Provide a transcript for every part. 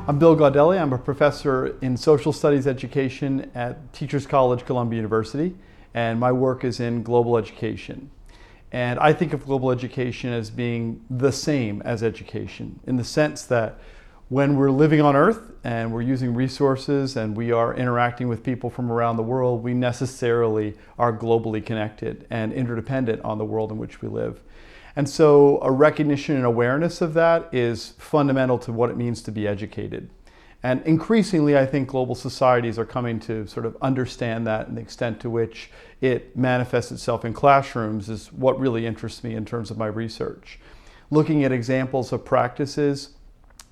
I'm Bill Gaudelli. I'm a professor in social studies education at Teachers College, Columbia University, and my work is in global education. And I think of global education as being the same as education, in the sense that when we're living on Earth and we're using resources and we are interacting with people from around the world, we necessarily are globally connected and interdependent on the world in which we live. And so a recognition and awareness of that is fundamental to what it means to be educated. And increasingly, I think global societies are coming to sort of understand that, and the extent to which it manifests itself in classrooms is what really interests me in terms of my research. Looking at examples of practices,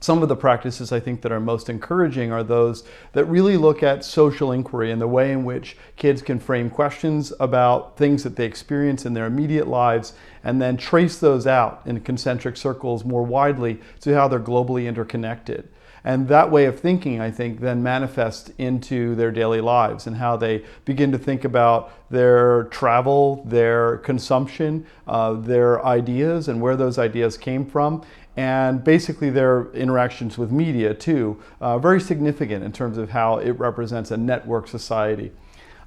some of the practices I think that are most encouraging are those that really look at social inquiry and the way in which kids can frame questions about things that they experience in their immediate lives and then trace those out in concentric circles more widely to how they're globally interconnected. And that way of thinking, I think, then manifests into their daily lives and how they begin to think about their travel, their consumption, their ideas and where those ideas came from, and basically their interactions with media too, very significant in terms of how it represents a network society.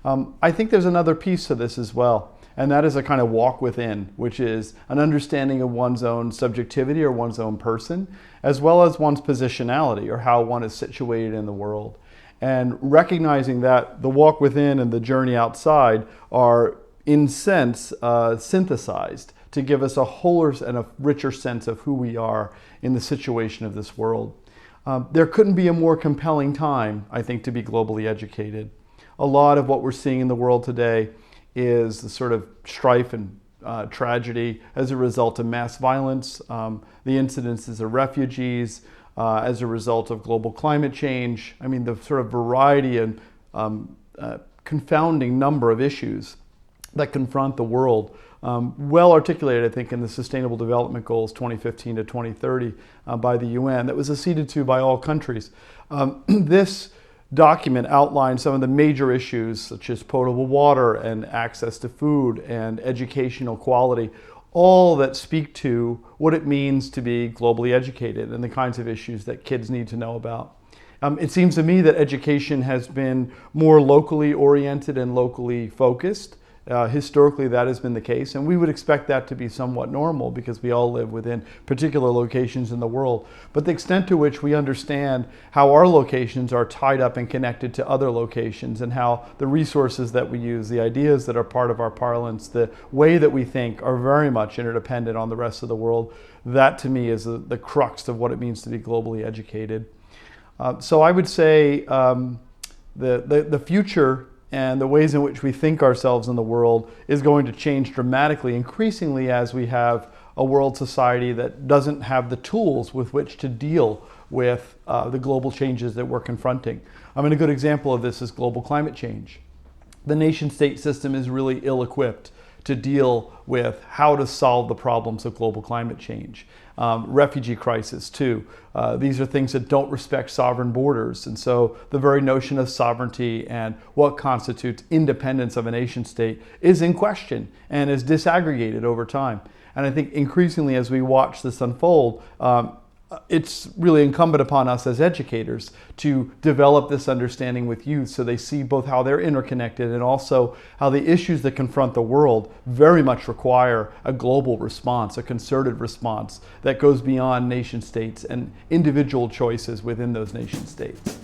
I think there's another piece to this as well, and that is a kind of walk within, which is an understanding of one's own subjectivity or one's own person, as well as one's positionality or how one is situated in the world. And recognizing that the walk within and the journey outside are, in sense, synthesized to give us a wholer and a richer sense of who we are in the situation of this world. There couldn't be a more compelling time, I think, to be globally educated. A lot of what we're seeing in the world today is the sort of strife and tragedy as a result of mass violence, the incidences of refugees, as a result of global climate change. I mean, the sort of variety and confounding number of issues that confront the world. Well articulated, I think, in the Sustainable Development Goals 2015 to 2030 by the UN that was acceded to by all countries. This document outlines some of the major issues such as potable water and access to food and educational quality, all that speak to what it means to be globally educated and the kinds of issues that kids need to know about. It seems to me that education has been more locally oriented and locally focused. Historically, that has been the case, and we would expect that to be somewhat normal because we all live within particular locations in the world. But the extent to which we understand how our locations are tied up and connected to other locations, and how the resources that we use, the ideas that are part of our parlance, the way that we think are very much interdependent on the rest of the world, that to me is the crux of what it means to be globally educated. So I would say the future and the ways in which we think ourselves in the world is going to change dramatically, increasingly as we have a world society that doesn't have the tools with which to deal with the global changes that we're confronting. I mean, a good example of this is global climate change. The nation-state system is really ill-equipped to deal with how to solve the problems of global climate change. Refugee crisis too. These are things that don't respect sovereign borders, and so the very notion of sovereignty and what constitutes independence of a nation state is in question and is disaggregated over time. And I think increasingly as we watch this unfold, it's really incumbent upon us as educators to develop this understanding with youth so they see both how they're interconnected and also how the issues that confront the world very much require a global response, a concerted response that goes beyond nation states and individual choices within those nation states.